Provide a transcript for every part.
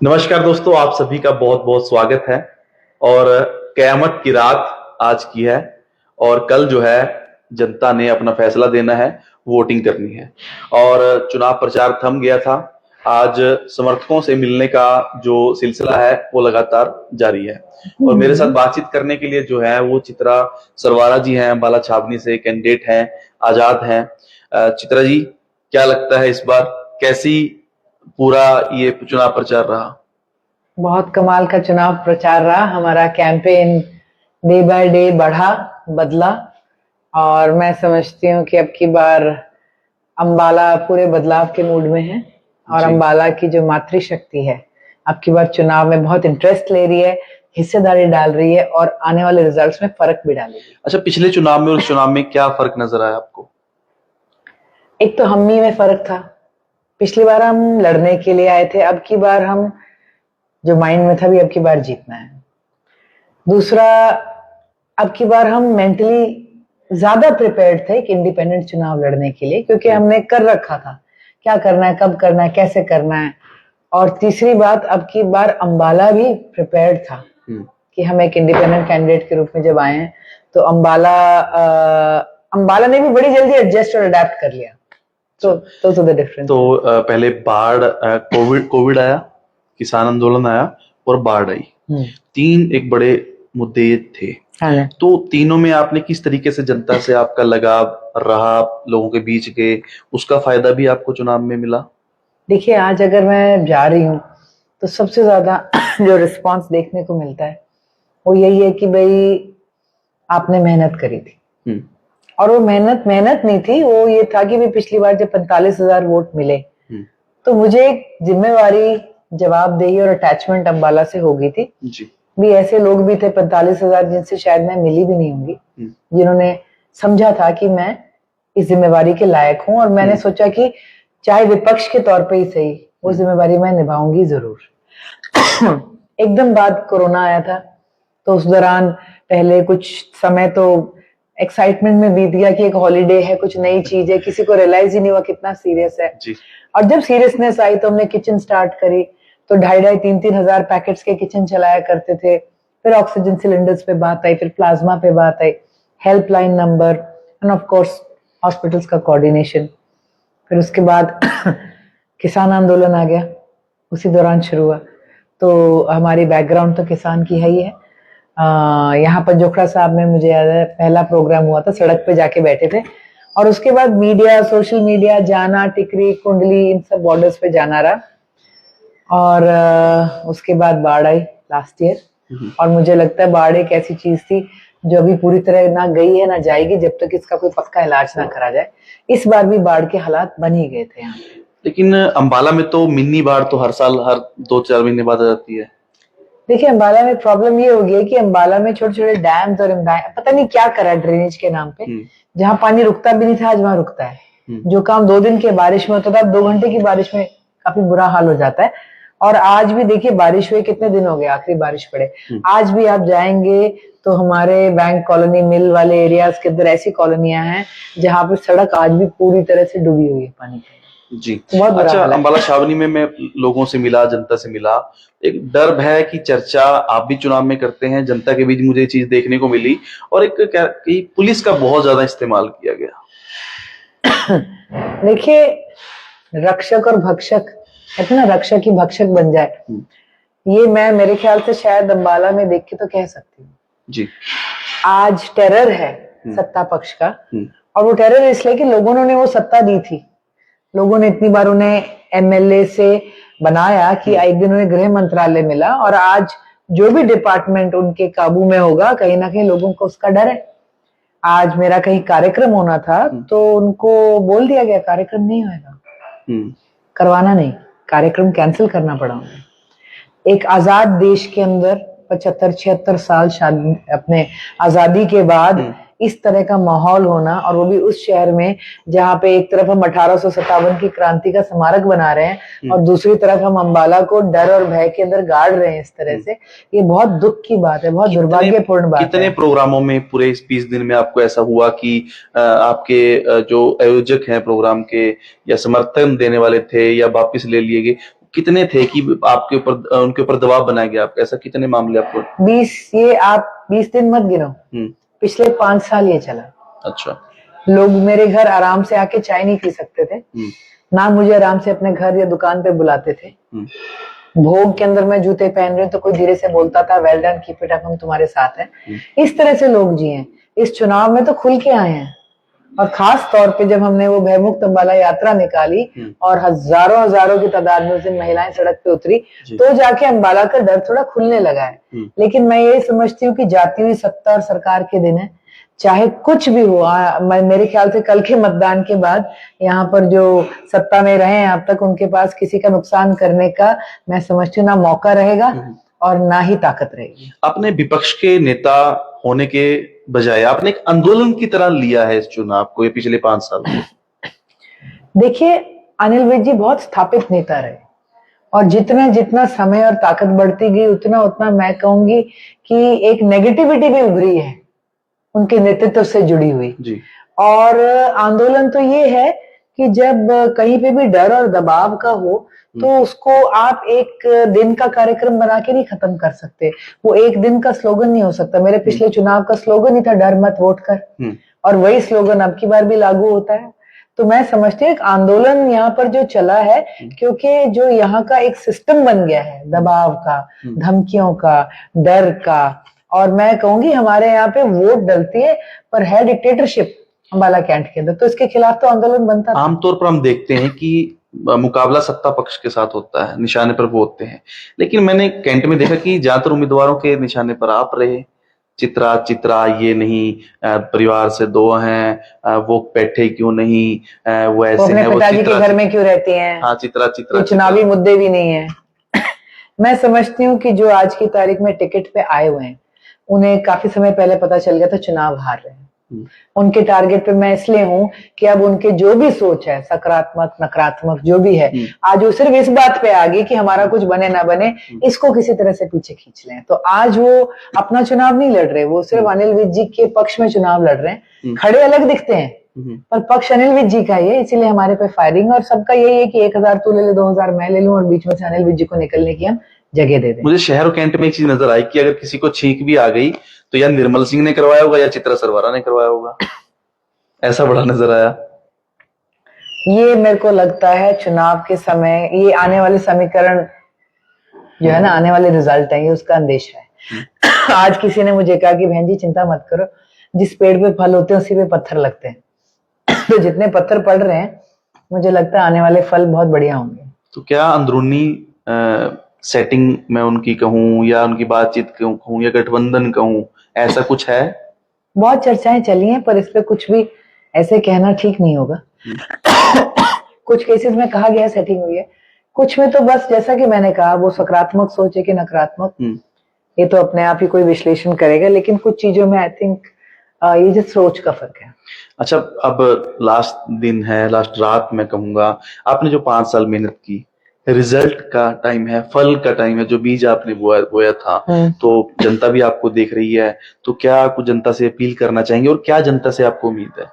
नमस्कार दोस्तों, आप सभी का बहुत बहुत स्वागत है। और कयामत की रात आज की है और कल जो है जनता ने अपना फैसला देना है, वोटिंग करनी है और चुनाव प्रचार थम गया था। आज समर्थकों से मिलने का जो सिलसिला है वो लगातार जारी है और मेरे साथ बातचीत करने के लिए जो है वो चित्रा सरवारा जी हैं, अम्बाला छावनी से कैंडिडेट हैं, आजाद हैं। चित्रा जी, क्या लगता है इस बार कैसी पूरा ये चुनाव प्रचार रहा? बहुत कमाल का चुनाव प्रचार रहा। हमारा कैंपेन डे बाय डे बढ़ा, बदला और मैं समझती हूँ कि अब की बार अम्बाला पूरे बदलाव के मूड में है और अम्बाला की जो मातृशक्ति है अब की बार चुनाव में बहुत इंटरेस्ट ले रही है, हिस्सेदारी डाल रही है और आने वाले रिजल्ट्स में फर्क भी डालेगी। अच्छा, पिछले चुनाव में और उस चुनाव में क्या फर्क नजर आया आपको? एक तो हम ही में फर्क था। पिछली बार हम लड़ने के लिए आए थे, अब की बार हम जो माइंड में था भी अब की बार जीतना है। दूसरा, अब की बार हम मेंटली ज्यादा प्रिपेयर्ड थे कि इंडिपेंडेंट चुनाव लड़ने के लिए, क्योंकि हमने कर रखा था क्या करना है, कब करना है, कैसे करना है। और तीसरी बात, अब की बार अम्बाला भी प्रिपेयर्ड था कि हम एक इंडिपेंडेंट कैंडिडेट के रूप में जब आए हैं तो अम्बाला ने भी बड़ी जल्दी एडजस्ट और अडेप्ट कर लिया। तो द डिफरेंस। तो पहले बाढ़, कोविड आया, किसान आंदोलन आया और बाढ़ आई। तीन एक बड़े मुद्दे थे। हाँ। तो तीनों में आपने किस तरीके से जनता से आपका लगाव रहा, लोगों के बीच गए, उसका फायदा भी आपको चुनाव में मिला? देखिए, आज अगर मैं जा रही हूँ तो सबसे ज्यादा जो रिस्पांस देखने को मिलता है वो यही है कि भाई आपने मेहनत करी थी। और वो मेहनत नहीं थी, वो ये था कि भी पिछली बार जब 45,000 वोट मिले तो मुझे एक जिम्मेवारी, जवाबदेही और अटैचमेंट अम्बाला से हो गई थी जी। भी ऐसे लोग भी थे 45,000 जिनसे शायद मैं मिली भी नहीं होंगी, जिन्होंने समझा था कि मैं इस जिम्मेवारी के लायक हूं और मैंने सोचा कि चाहे विपक्ष के तौर पे ही सही वो जिम्मेवारी मैं निभाऊंगी जरूर। एकदम बाद कोरोना आया था तो उस दौरान पहले कुछ समय तो एक्साइटमेंट में बीत गया कि एक हॉलीडे है, कुछ नई चीज है, किसी को रियलाइज ही नहीं हुआ कितना सीरियस है जी। और जब सीरियसनेस आई तो हमने किचन स्टार्ट करी, तो 2,500-3,000 हजार पैकेट्स के किचन चलाया करते थे। फिर ऑक्सीजन सिलेंडर्स पे बात आई, फिर प्लाज्मा पे बात आई, helpline number and of course hospitals का कोऑर्डिनेशन। फिर उसके बाद किसान आंदोलन आ गया, उसी दौरान शुरू हुआ। तो हमारी बैकग्राउंड तो किसान की है ही है। यहाँ पंजोखड़ा साहब में मुझे याद है पहला प्रोग्राम हुआ था, सड़क पे जाके बैठे थे और उसके बाद मीडिया, सोशल मीडिया, जाना, टिकरी, कुंडली, इन सब बॉर्डर्स पे जाना रहा। और उसके बाद बाढ़ आई लास्ट ईयर और मुझे लगता है बाढ़ एक ऐसी चीज थी जो अभी पूरी तरह ना गई है ना जाएगी जब तक इसका कोई पक्का इलाज ना करा जाए। इस बार भी बाढ़ के हालात बन ही गए थे यहाँ। लेकिन अम्बाला में तो मिनी बाढ़ तो हर साल, हर 2-4 महीने बाद आ जाती है। देखिए, अम्बाला में प्रॉब्लम ये हो गई है कि अम्बाला में छोटे छोटे डैम्स और पता नहीं क्या करा ड्रेनेज के नाम पे, जहाँ पानी रुकता भी नहीं था आज वहां रुकता है। जो काम 2 दिन के बारिश में होता था 2 घंटे की बारिश में काफी बुरा हाल हो जाता है। और आज भी देखिए बारिश हुए कितने दिन हो गए आखिरी बारिश पड़े, आज भी आप जाएंगे तो हमारे बैंक कॉलोनी, मिल वाले एरियाज के अंदर ऐसी कॉलोनियां हैं जहाँ पे सड़क आज भी पूरी तरह से डूबी हुई है पानी में जी। अच्छा, अम्बाला छावनी में मैं लोगों से मिला, जनता से मिला, एक डर है कि चर्चा आप भी चुनाव में करते हैं, जनता के बीच मुझे ये चीज देखने को मिली और एक क्या कि पुलिस का बहुत ज्यादा इस्तेमाल किया गया। देखिए, रक्षक और भक्षक कहते ना, रक्षक ही भक्षक बन जाए, ये मैं मेरे ख्याल से शायद अम्बाला में देख के तो कह सकती हूँ जी। आज टेरर है सत्ता पक्ष का और वो टेरर इसलिए कि लोगों ने वो सत्ता दी थी, लोगों ने इतनी बार उन्हें एमएलए से बनाया कि एक दिन उन्हें गृह मंत्रालय मिला और आज जो भी डिपार्टमेंट उनके काबू में होगा कहीं ना कहीं लोगों को उसका डर है। आज मेरा कहीं कार्यक्रम होना था तो उनको बोल दिया गया कार्यक्रम नहीं होगा, करवाना नहीं, कार्यक्रम कैंसिल करना पड़ा। एक आजाद देश के अंदर 75-76 साल अपने आजादी के बाद इस तरह का माहौल होना और वो भी उस शहर में जहाँ पे एक तरफ हम 1857 की क्रांति का स्मारक बना रहे हैं और दूसरी तरफ हम अम्बाला को डर और भय के अंदर गाड़ रहे हैं इस तरह से, ये बहुत दुख की बात है, बहुत दुर्भाग्यपूर्ण बात है। कितने प्रोग्रामों में पूरे इस 20 दिन में आपको ऐसा हुआ कि आपके जो आयोजक हैं प्रोग्राम के या समर्थन देने वाले थे या वापिस ले लिए गए, कितने थे कि आपके ऊपर उनके ऊपर दबाव बनाया गया? आपका ऐसा कितने मामले आपको? 20, ये आप 20 दिन मत गिनो, पिछले 5 साल ये चला। अच्छा। लोग मेरे घर आराम से आके चाय नहीं पी सकते थे, ना मुझे आराम से अपने घर या दुकान पे बुलाते थे। भोग के अंदर मैं जूते पहन रही हूँ तो कोई धीरे से बोलता था, well done, keep it up, हम तुम्हारे साथ हैं। इस तरह से लोग जिए। इस चुनाव में तो खुल के आए हैं। और खास तौर पे जब हमने वो भयमुक्त अम्बाला यात्रा निकाली और हजारों हजारों की तादाद में उस दिन महिलाएं सड़क पे उतरी, तो जाके अम्बाला का डर थोड़ा खुलने लगा है। लेकिन मैं ये समझती हूँ कि जाती हुई सत्ता और सरकार के दिन है, चाहे कुछ भी हो। मेरे ख्याल से कल के मतदान के बाद यहाँ पर जो सत्ता में रहे हैं अब तक, उनके पास किसी का नुकसान करने का मैं समझती हूँ ना मौका रहेगा और ना ही ताकत रहेगी। आपने विपक्ष के नेता होने के बजाय आपने एक आंदोलन की तरह लिया है इस चुनाव को, ये पिछले 5 साल में। देखिए, अनिल विज जी बहुत स्थापित नेता रहे और जितना जितना समय और ताकत बढ़ती गई उतना उतना मैं कहूंगी कि एक नेगेटिविटी भी उभरी है उनके नेतृत्व से जुड़ी हुई जी। और आंदोलन तो ये है कि जब कहीं पे भी डर और दबाव का हो तो उसको आप एक दिन का कार्यक्रम बना के नहीं खत्म कर सकते। वो एक दिन का स्लोगन नहीं हो सकता। मेरे पिछले चुनाव का स्लोगन ही था, डर मत वोट कर, और वही स्लोगन अब की बार भी लागू होता है। तो मैं समझती हूँ एक आंदोलन यहाँ पर जो चला है, क्योंकि जो यहाँ का एक सिस्टम बन गया है दबाव का, धमकियों का, डर का, और मैं कहूंगी हमारे यहाँ पे वोट डलती है पर है डिक्टेटरशिप अम्बाला कैंट के अंदर, तो इसके खिलाफ तो आंदोलन बनता है। आमतौर पर हम देखते हैं कि मुकाबला सत्ता पक्ष के साथ होता है, निशाने पर वो होते हैं, लेकिन मैंने कैंट में देखा कि ज्यादातर उम्मीदवारों के निशाने पर आप रहे। चित्रा ये नहीं, परिवार से 2 हैं, वो बैठे क्यों नहीं, वो ऐसे हैं, वो पिताजी के घर में क्यों रहती हैं। हाँ, चित्रा चुनावी मुद्दे भी नहीं है। मैं समझती हूँ कि जो आज की तारीख में टिकट पे आए हुए हैं उन्हें काफी समय पहले पता चल गया था चुनाव हार रहे हैं। उनके टारगेट पे मैं इसलिए हूं कि अब उनके जो भी सोच है, सकारात्मक नकारात्मक जो भी है, आज वो सिर्फ इस बात पे आ गई कि हमारा कुछ बने ना बने, इसको किसी तरह से पीछे खींच लें। तो आज वो अपना चुनाव नहीं लड़ रहे, वो सिर्फ अनिल विज जी के पक्ष में चुनाव लड़ रहे हैं। खड़े अलग दिखते हैं पर पक्ष अनिल विज जी का ही है, इसीलिए हमारे पे फायरिंग। और सबका यही है कि 1000 तू ले ले, 2000 मैं ले लूं, और बीच में से अनिल विज जी को निकलने की हम जगह दे दें। मुझे शहर और कैंट में एक चीज नजर आई कि अगर किसी को छींक भी आ गई तो या निर्मल सिंह ने करवाया होगा या चित्रा सरवारा ने करवाया होगा, ऐसा बड़ा नजर आया। ये मेरे को लगता है चुनाव के समय, ये आने वाले समीकरण जो है ना, आने वाले रिजल्ट है, ये उसका अंदेशा है। आज किसी ने मुझे कहा कि बहन जी चिंता मत करो, जिस पेड़ पे फल होते हैं उसी पे पत्थर लगते हैं। तो जितने पत्थर पड़ रहे हैं मुझे लगता है आने वाले फल बहुत बढ़िया होंगे। तो क्या अंदरूनी सेटिंग में उनकी कहूं या उनकी बातचीत कहूं या गठबंधन कहूं, ऐसा कुछ है? बहुत चर्चाएं चली हैं पर इस पे कुछ भी ऐसे कहना ठीक नहीं होगा। कुछ केसेस में कहा गया सेटिंग हुई है, कुछ में तो बस जैसा कि मैंने कहा वो सकारात्मक सोच है कि नकारात्मक, ये तो अपने आप ही कोई विश्लेषण करेगा। लेकिन कुछ चीजों में आई थिंक ये जो सोच का फर्क है। अच्छा, अब लास्ट दिन है, लास्ट रात मैं कहूंगा, आपने जो 5 साल मेहनत की, रिजल्ट का टाइम है, फल का टाइम है, जो बीज आपने बोया था, तो जनता भी आपको देख रही है, तो क्या आपको जनता से अपील करना चाहेंगे और क्या जनता से आपको उम्मीद है?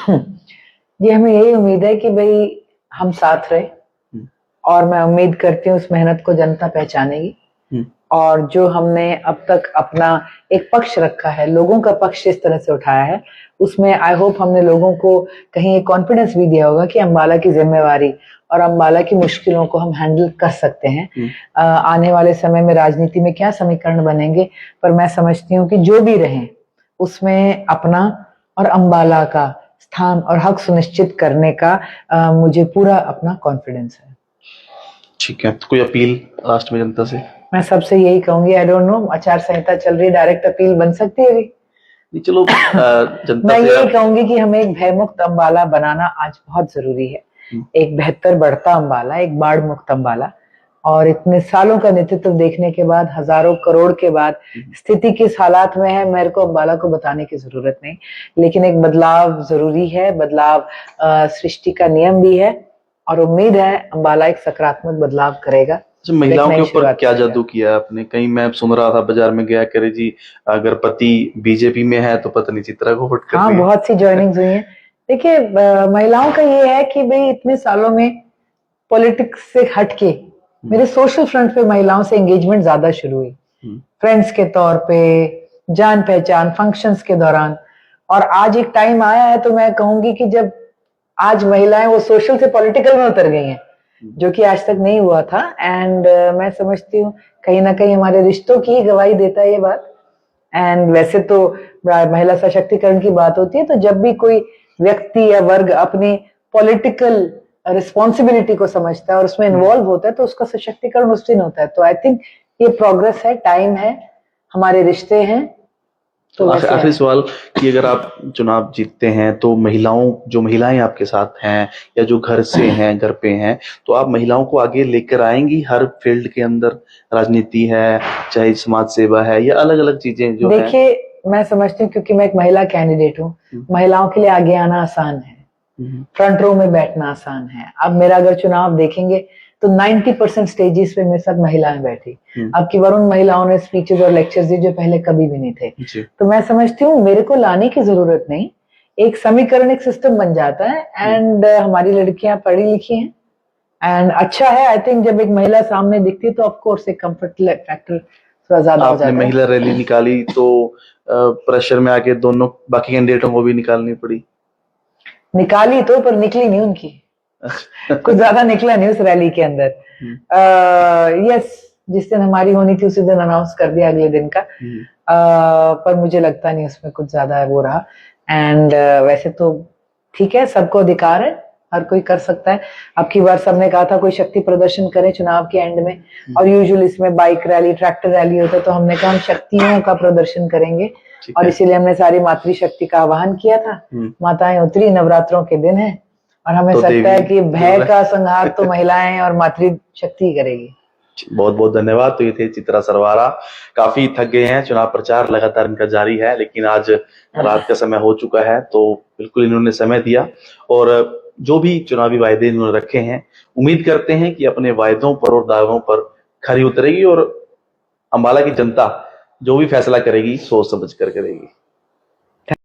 जी, हमें यही उम्मीद है कि भाई हम साथ रहे, और मैं उम्मीद करती हूँ उस मेहनत को जनता पहचानेगी। और जो हमने अब तक अपना एक पक्ष रखा है, लोगों का पक्ष इस तरह से उठाया है, उसमें आई होप हमने लोगों को कहीं एक कॉन्फिडेंस भी दिया होगा कि अम्बाला की जिम्मेवारी और अम्बाला की मुश्किलों को हम हैंडल कर सकते हैं। आने वाले समय में राजनीति में क्या समीकरण बनेंगे, पर मैं समझती हूँ कि जो भी रहे उसमें अपना और अम्बाला का स्थान और हक सुनिश्चित करने का मुझे पूरा अपना कॉन्फिडेंस है। ठीक है, तो कोई अपील लास्ट में जनता से? मैं सबसे यही कहूंगी, आई डोंट नो, आचार संहिता चल रही, डायरेक्ट अपील बन सकती है भी। चलो, जनता मैं यही कहूंगी कि हमें एक भयमुक्त अम्बाला बनाना आज बहुत जरूरी है, एक बेहतर बढ़ता अम्बाला, एक बाढ़ मुक्त अम्बाला। और इतने सालों का नेतृत्व देखने के बाद, हजारों करोड़ के बाद स्थिति किस हालात में है, मेरे को अम्बाला को बताने की जरूरत नहीं, लेकिन एक बदलाव जरूरी है। बदलाव सृष्टि का नियम भी है और उम्मीद है अम्बाला एक सकारात्मक बदलाव करेगा। महिलाओं के ऊपर क्या जादू किया आपने? कहीं मैं सुन रहा था, बाजार में गया करे जी, अगर पति बीजेपी में है तो पत्नी चित्रा को वोट करनी है। बहुत सी ज्वाइनिंग्स हुई हैं। देखिए, महिलाओं का ये है कि भाई इतने सालों में पॉलिटिक्स से हटके मेरे सोशल फ्रंट पे महिलाओं से एंगेजमेंट ज्यादा शुरू हुई, फ्रेंड्स के तौर पे, जान पहचान, फंक्शंस के दौरान। और आज एक टाइम आया है तो मैं कहूंगी कि जब आज महिलाएं वो सोशल से पॉलिटिकल में उतर गई हैं, जो कि आज तक नहीं हुआ था। एंड मैं समझती हूँ कहीं ना कहीं हमारे रिश्तों की गवाही देता है ये बात। एंड वैसे तो महिला सशक्तिकरण की बात होती है तो जब भी कोई व्यक्ति या वर्ग अपनी पॉलिटिकल रिस्पॉन्सिबिलिटी को समझता है और उसमें इन्वॉल्व होता है तो उसका सशक्तिकरण उस दिन होता है। तो आई थिंक ये प्रोग्रेस है, टाइम है, हमारे रिश्ते हैं। तो आखिरी सवाल कि अगर आप चुनाव जीतते हैं तो जो महिलाएं आपके साथ हैं या जो घर से हैं, घर पे हैं, तो आप महिलाओं को आगे लेकर आएंगी हर फील्ड के अंदर? राजनीति है, चाहे समाज सेवा है, या अलग अलग चीजें जो है? देखिए, मैं समझती हूँ क्योंकि मैं एक महिला कैंडिडेट हूँ, महिलाओं के लिए आगे आना आसान है, फ्रंट रो में बैठना आसान है। अब मेरा अगर चुनाव देखेंगे तो 90% स्टेजेस पे मेरे साथ महिलाएं बैठी। अब की बार उन महिलाओं ने स्पीचेस और लेक्चर्स दिए जो पहले कभी भी नहीं थे। तो मैं समझती हूँ मेरे को लाने की जरूरत नहीं, एक समीकरण, एक सिस्टम बन जाता है। एंड हमारी लड़कियां पढ़ी लिखी हैं एंड अच्छा है। आई थिंक जब एक महिला सामने दिखती है तो ऑफकोर्स एक कंफर्ट फैक्टर थोड़ा ज्यादा हो जाता है। आपने महिला रैली निकाली तो प्रेशर में आके दोनों बाकी कैंडिडेटों को भी निकालनी पड़ी? निकाली तो, पर निकली नहीं उनकी। कुछ ज्यादा निकला नहीं उस रैली के अंदर। यस, जिस दिन हमारी होनी थी उसी दिन अनाउंस कर दिया अगले दिन का। पर मुझे लगता नहीं उसमें कुछ ज्यादा वो रहा। एंड वैसे तो ठीक है, सबको अधिकार है, हर कोई कर सकता है। अब की बार सबने कहा था कोई शक्ति प्रदर्शन करे चुनाव के एंड में, और यूजुअली इसमें बाइक रैली, ट्रैक्टर रैली होता है, तो हमने कहा हम शक्तियों का प्रदर्शन करेंगे और इसीलिए हमने सारी मातृशक्ति का आह्वान किया था। माताएं उतरी, नवरात्रों के दिन है और हमें तो लगता है कि भय का संहार तो महिलाएं और मातृशक्ति करेगी। बहुत बहुत धन्यवाद। तो ये थे चित्रा सरवारा। काफी थक गए हैं, चुनाव प्रचार लगातार इनका जारी है, लेकिन आज रात का समय हो चुका है तो बिल्कुल इन्होंने समय दिया और जो भी चुनावी वायदे इन्होंने रखे हैं, उम्मीद करते हैं कि अपने वायदों पर और दावों पर खरी उतरेगी और अंबाला की जनता जो भी फैसला करेगी सोच समझ कर करेगी।